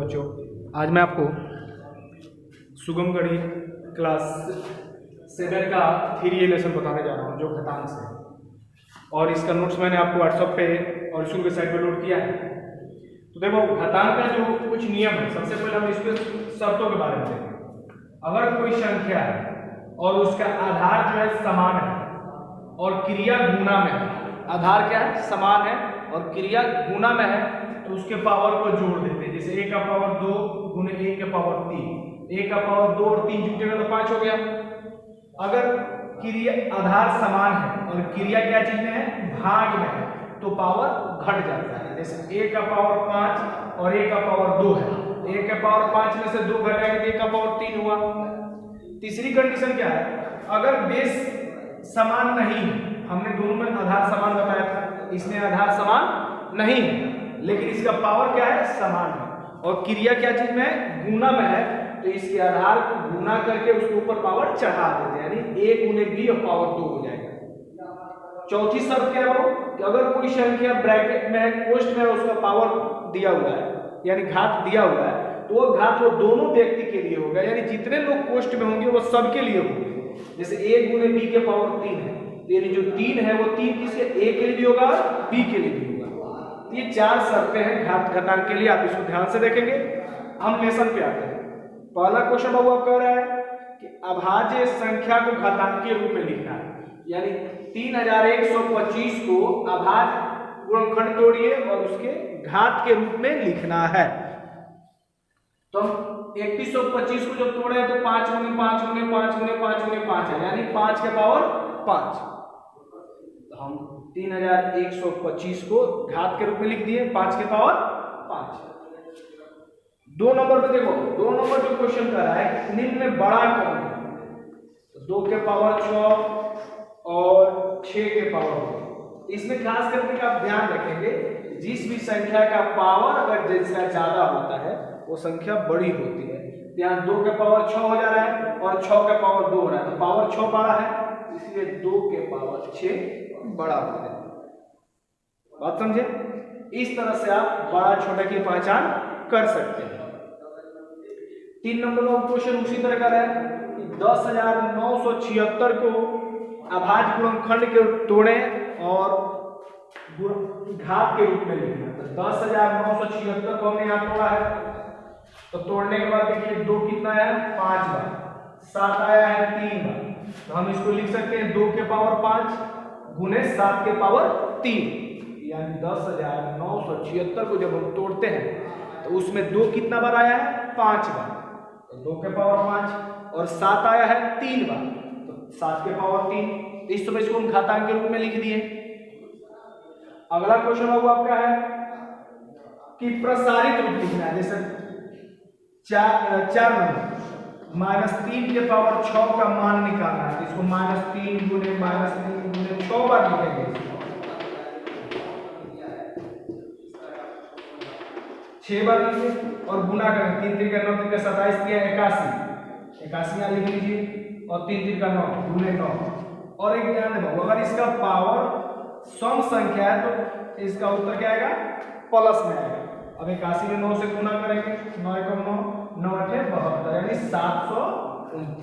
बच्चों, आज मैं आपको सुगम गणित क्लास 7 का 3A लेसन बताने जा रहा हूँ जो घातांक से, और इसका नोट्स मैंने आपको व्हाट्सएप पे और स्कूल के साइट पे लोड किया है। तो देखो, घातांक का जो कुछ नियम है, सबसे पहले हम इसके शर्तों के बारे में देखेंगे। अगर कोई संख्या है और उसका आधार जो है समान है और क्रिया गुना में है, आधार क्या है, समान है और क्रिया गुना में है, तो उसके पावर को जोड़ देते हैं। जैसे a का पावर 2 गुने a के पावर 3, a का पावर 2 और 3 जुटेगा तो 5 हो गया। अगर क्रिया आधार समान है और क्रिया क्या चीज में है, भाग में है, तो पावर घट जाता है। जैसे a का पावर 5 और a का पावर 2 है, a के पावर 5 में से 2 घटाएंगे तो a का पावर 3 हुआ। तीसरी कंडीशन क्या है, अगर बेस समान नहीं है, हमने दोनों में आधार समान बताया था, इसमें आधार समान नहीं है लेकिन इसका पावर क्या है, समान है, और क्रिया क्या चीज में है, गुना में है, तो इसके आधार को गुना करके उसके ऊपर पावर चढ़ा देते हैं, यानी a गुने b और पावर 2 हो जाएगा। चौथी शर्त क्या हो कि अगर कोई संख्या ब्रैकेट में है, कोष्ठ में है, उसका पावर दिया हुआ है यानी घात दिया हुआ है, तो वो घात वो दोनों व्यक्ति के लिए होगा, यानी जितने लोग कोष्ठ में होंगे वो सबके लिए होंगे। जैसे a गुने b के पावर 3 है, यानी जो 3 है वो 3 किसके, a के लिए भी होगा और b के लिए भी होगा। ये 4 शर्तें हैं घातांक के लिए, आप इसको ध्यान से देखेंगे। हम लेसन पे आते हैं। पहला क्वेश्चन बाबू आप कह रहा है कि अभाज्य संख्या को घातांकीय रूप में लिखना है, यानी 3125 को अभाज्य गुणनखंड तोड़िए और उसके घात के रूप में लिखना है। तो हम 3125 को जब तोड़े तो 5 गुने 5 गुने 5 गुने 5 गुने 5 है, यानी 5 के पावर 5। हम 3125 को घात के रूप में लिख दिए, 5 के पावर 5। 2 नंबर पे देखो, 2 नंबर जो क्वेश्चन कर रहा है निम्न में बड़ा कौन है, तो 2 के पावर 6 और 6 के पावर 2। इसमें खास करके आप ध्यान रखेंगे, जिस भी संख्या का पावर अगर जिसका ज्यादा होता है वो संख्या बड़ी होती है। यहाँ 2 के पावर 6 हो जा रहा है और 6 के पावर 2 हो रहा है, तो पावर 6 बड़ा है, इसलिए 2 के पावर 6 बड़ा हो जाए। बात समझे? इस तरह से आप बड़ा छोटे की पहचान कर सकते हैं। 3 नंबर का क्वेश्चन उसी तरह का है कि 10,976 को अभाज्य गुणनखंड के तोड़े और घात के रूप में लिखना है। तो 10,976 को हमने यहाँ तोड़ा है, तो तोड़ने के बाद देखिए 2 कितना है, 5 बार, 7 आया है 3 बार, तो हम इसको लिख सकते हैं 2 के पावर 5 गुने 7 के पावर 3, यानी 10,976 को जब हम तोड़ते हैं तो उसमें 2 कितना बार आया है, 5 बार, तो 2 के पावर 5 और 7 आया है 3 बार, तो 7 के पावर 3। इस तरह इसको हम घातांक के रूप में लिख दिए। अगला क्वेश्चन आपका है कि प्रसारित रूप लिखना है। जैसे 4 नंबर -3 के पावर 6 का मान निकालना है, इसको -3 गुने 6 बार लिखेंगे, 6 बार लिखिए और गुना करें। 3 3 का 9, 3 का 27 दिया 81, 81 यहाँ लिख लीजिए, और 3 3 का 9 गुने 9। और एक ध्यान दें, अगर इसका पावर सम संख्या है तो इसका उत्तर क्या आएगा, प्लस में आएगा। अब 81 में 9 से गुना करेंगे, 9 1 9 9 8 72, यानी 729।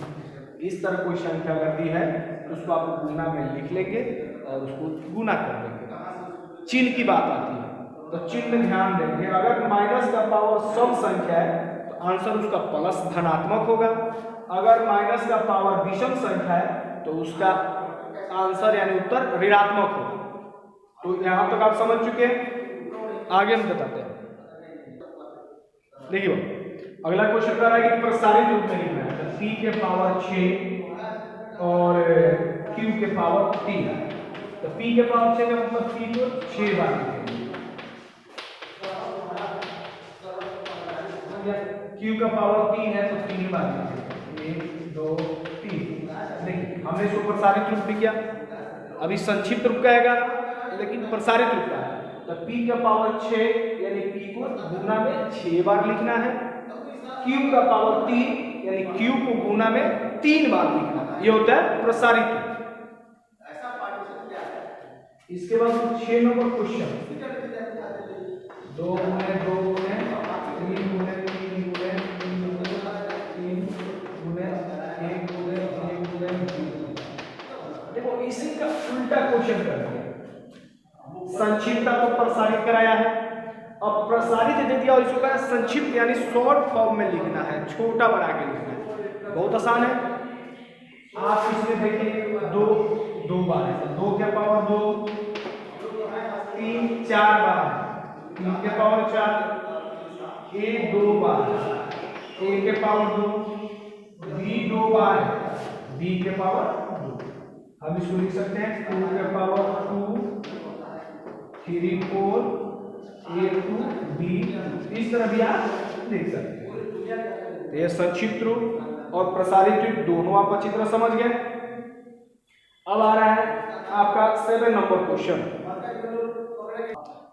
इस तरह कोई संख्या अगर दी है तो उसको आप गुना में लिख लेंगे और उसको गुना कर लेंगे। चिन्ह की बात आती है तो चिन्ह में ध्यान देंगे, अगर माइनस का पावर सम संख्या है तो आंसर उसका प्लस धनात्मक होगा, अगर माइनस का पावर विषम संख्या है तो उसका आंसर यानी उत्तर ऋणात्मक होगा। तो यहां तक आप समझ चुके हैं, आगे हम बताते हैं। देखिए अगला क्वेश्चन कर रहा है कि प्रसारित रूप में लिखना है, तो p के पावर 6 और q के पावर 3। तो p के पावर 6 का मतलब p को 6 बार लिखेंगे, q का पावर 3 है तो 3 बार लिखेंगे, 1 2 3। देखिए हमने इसको प्रसारित रूप भी किया, अभी संक्षिप्त रूप का आएगा लेकिन प्रसारित रूप का है। तो p का पावर 6 यानी p को गुना में 6 बार लिखना है, q का पावर 3 यानी q को गुना में 3 बार लिखना है, ये होता है प्रसारित रूप। इसके बाद 6 नंबर क्वेश्चन, 2 गुने 2 गुने 3 गुने 3 प्रसारित कराया है। अब प्रसारित दे दिया और इसको क्या संक्षिप्त यानी शॉर्ट फॉर्म में लिखना है, छोटा बना के लिखना है। बहुत आसान है। आप इसमें देखिए दो बार है, 2 के पावर 2, 3 4 बार, 3 के पावर 4, ए 2 बार, ए के पावर 2, बी 2 बार, बी के पावर 2। हम इसको लिख सकते हैं 2 के पावर 2, 3 4, ए 2 बी, इस तरह भी आप लिख सकते हैं। तो यह संक्षिप्त रूप और प्रसारित रूप दोनों आप अच्छी तरह समझ गए। अब आ रहा है आपका 7 नंबर क्वेश्चन।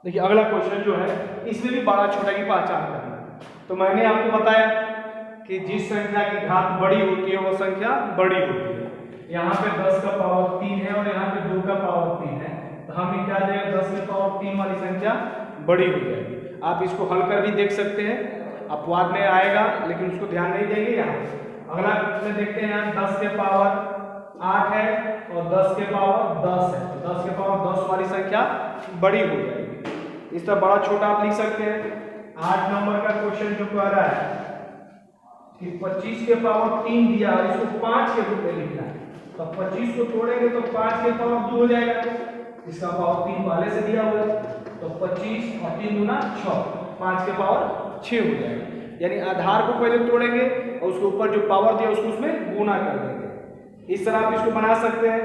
देखिए अगला क्वेश्चन जो है इसमें भी बड़ा छोटा की पहचान करना है। तो मैंने आपको बताया कि जिस संख्या की घात बड़ी होती है वो संख्या बड़ी होती है। यहाँ पे 10 का पावर 3 है और यहाँ पे 2 का पावर 3 है, तो हम क्या देंगे 10 के पावर 3 वाली संख्या बड़ी हो जाएगी। आप इसको हल कर भी देख सकते हैं, अपवाद में आएगा लेकिन उसको ध्यान नहीं देंगे। यहाँ अगला में देखते हैं, यहाँ 10 के पावर 8 है और 10 के पावर 10 है, तो 10 के पावर 10 वाली संख्या बड़ी हो जाएगी। इस तरह बड़ा छोटा आप लिख सकते हैं। 8 नंबर का क्वेश्चन जो कह रहा है कि 25 के पावर 3 दिया और इसको 5 के रूप में लिखना है, तो 25 को तोड़ेंगे तो 5 के पावर 2 हो जाएगा, इसका पावर 3 पहले से दिया हुआ है, तो 25 और 3 गुना 6, 5 के पावर 6 हो जाएगा। यानी आधार को पहले तोड़ेंगे और उसके ऊपर जो पावर दिया उसको उसमें गुना कर देंगे। इस तरह आप इसको बना सकते हैं।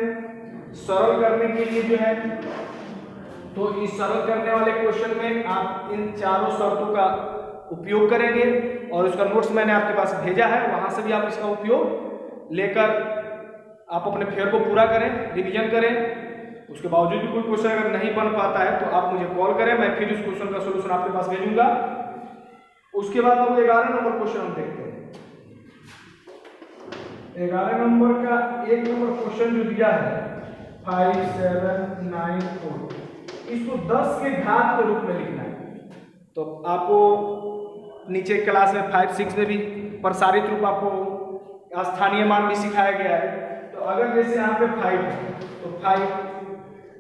सरल करने के लिए जो है, तो इस सरल करने वाले क्वेश्चन में आप इन चारों शर्तों का उपयोग करेंगे और उसका नोट्स मैंने आपके पास भेजा है, वहां से भी आप इसका उपयोग लेकर आप अपने फेयर को पूरा करें, रिवीजन करें। उसके बावजूद भी कोई क्वेश्चन अगर नहीं बन पाता है तो आप मुझे कॉल करें, मैं फिर उस क्वेश्चन का सॉल्यूशन आपके पास भेजूंगा। उसके बाद अब 11 नंबर क्वेश्चन हम देखते हैं। 11 नंबर का 1 नंबर क्वेश्चन जो दिया है 5 7 9 4, इसको 10 के घात के रूप में लिखना है। तो आपको नीचे क्लास में 5 6 में भी प्रसारित रूप आपको स्थानीय मान भी सिखाया गया है। तो अगर जैसे यहाँ पे 5 है तो 5,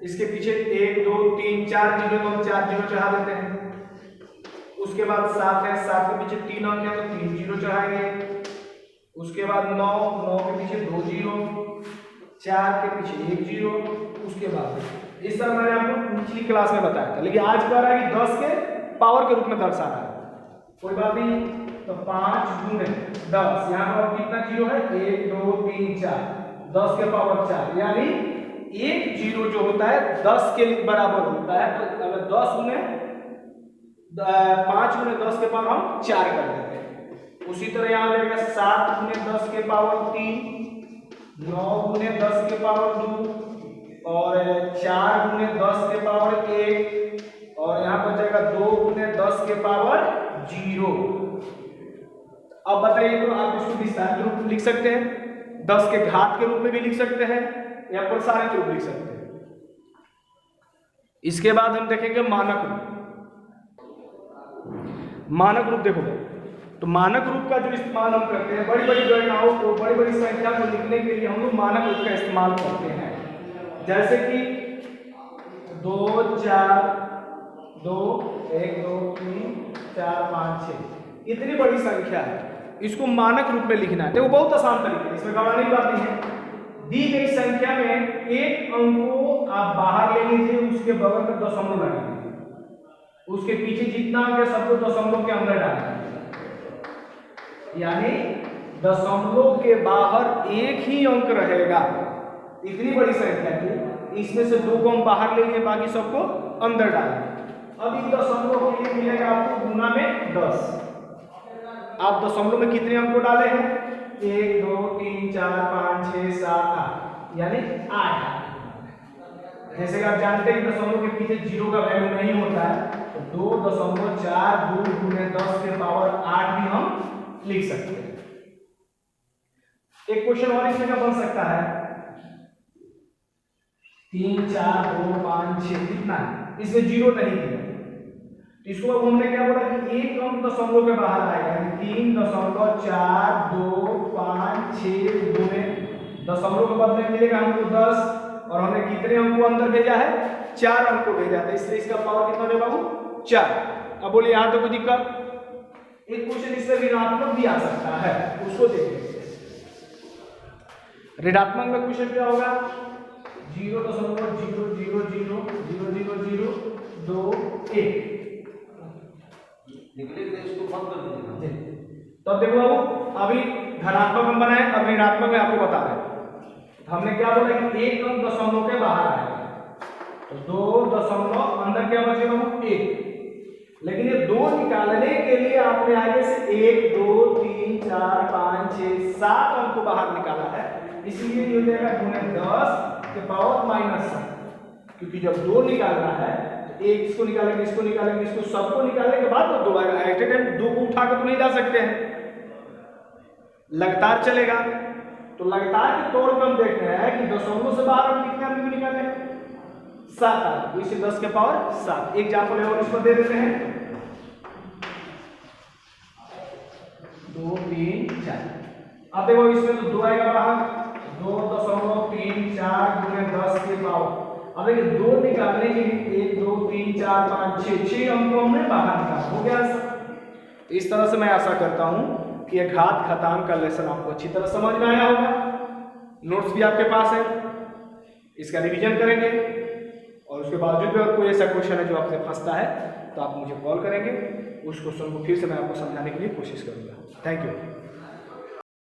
इसके पीछे 1 2 3 4 जीरो, तो हम 4 जीरो चढ़ा देते हैं। उसके बाद 7 है, 7 के पीछे 3 अंक है तो 3 जीरो चढ़ाएंगे। उसके बाद 9, 9 के पीछे 2 जीरो, 4 के पीछे 1 जीरो। उसके बाद इस तरह मैंने आपको पिछली क्लास में बताया था, लेकिन आज कह रहा है कि 10 के पावर के रूप में दर्शाना है। कोई बात नहीं, तो 5 गुने 10, यहाँ पर कितना जीरो है 1 2 3 4, 10 के पावर 4, यानी 1 जीरो जो होता है 10 के बराबर होता है। तो अगर 10 गुने 5 गुने 10 के पावर हम 4 कर देते हैं। उसी तरह यहाँ रहेगा 7 गुने 10 के पावर 3, 9 गुने 10 के पावर 2 और 4 गुने 10 के पावर 1 और यहाँ पर जाएगा 2 गुने 10 के पावर 0। अब बताइए, तो आप इसको विस्तारित रूप में लिख सकते हैं, 10 के घात के रूप में भी लिख सकते हैं या प्रसारित रूप लिख सकते हैं। इसके बाद हम देखेंगे मानक रूप। मानक रूप देखो, तो मानक रूप का जो इस्तेमाल हम करते हैं, बड़ी बड़ी गणनाओं को, बड़ी बड़ी संख्या को लिखने के लिए हम लोग मानक रूप का इस्तेमाल करते हैं। जैसे कि 2 4 2 1 2 3 4 5 6, इतनी बड़ी संख्या है, इसको मानक रूप में लिखना है। देखो बहुत आसान तरीके, इसमें घबराने की बात नहीं है। दी गई संख्या में एक अंक को आप बाहर ले लीजिए, उसके बगल में दशमलव लगा लीजिए, उसके पीछे जितना अंक है सबको दशमलव के अंदर डालें, यानी दशमलव के बाहर एक ही अंक रहेगा। इतनी बड़ी संख्या थी, इसमें से 2 को हम बाहर ले लिए, बाकी सबको अंदर डालें। अब इन दशमलव के लिए मिलेगा आपको गुना में 10। आप दशमलव में कितने अंक को डाले हैं 1 2 3 4 5 6 7 8, यानी 8। जैसे कि आप जानते हैं दशमलव के पीछे जीरो का वैल्यू नहीं होता है, तो 2.42 गुने 10 के पावर 8 भी हम लिख सकते हैं। एक क्वेश्चन और इसमें क्या बन सकता है, 3 4 2 5 6 कितना है, इसमें जीरो नहीं दिया, तो इसको अब हमने क्या बोला कि एक अंक दशमलव के बाहर आएगा, 3.425 गुने दशमलव के बदले मिलेगा हमको 10 और हमने कितने अंक को अंदर भेजा है 4 अंक को भेजा था, इसलिए इसका पावर कितना है बाबू 4। अब बोलिए यहाँ तो कोई दिक्कत, एक क्वेश्चन इसमें ऋणात्मक भी आ सकता है, उसको देखेंगे। ऋणात्मक में क्वेश्चन क्या होगा 0.000000021। तो अब देखो बाबू, अभी धनात्मक हम बनाए, अब ऋणात्मक में आपको बता रहे हैं। तो हमने क्या बोला कि एक अंक दशमलव के बाहर आएगा, तो 2 दशमलव अंदर क्या बचेगा बाबू 1। लेकिन ये 2 निकालने के लिए आपने आगे से 1 2 3 4 5 6 7 अंक को बाहर निकाला है, इसलिए ये हो जाएगा 10 के पावर -7। क्योंकि जब 2 निकालना है तो एक इसको निकालेंगे, इसको निकालेंगे, इसको सबको निकालने के बाद तो दोबारा एट ए टाइम 2 को उठा के तो नहीं जा सकते हैं, लगातार चलेगा। तो लगातार के तौर पर हम देख रहे हैं कि दशमलव से बाहर हम कितने अंक निकाले 7 अंक, इसे 10 के पावर 7। एग्जाम्पल है और इसको दे देते हैं 2 3 4। अब देखो इसमें तो 2 आएगा बाहर, 2.34 गुणे 10 के पावर। अब देखिए 2 निकालने के लिए 1 2 3 4 5 6 अंकों हमने बाहर निकाला, हो गया। इस तरह से मैं आशा करता हूं कि यह घात घातांक का लेसन आपको अच्छी तरह समझ में आया होगा। नोट्स भी आपके पास है, इसका रिवीजन करेंगे, और उसके बावजूद भी अगर कोई ऐसा क्वेश्चन है जो आपसे फंसता है तो आप मुझे कॉल करेंगे, उस क्वेश्चन को फिर से मैं आपको समझाने के लिए कोशिश करूंगा। Thank you.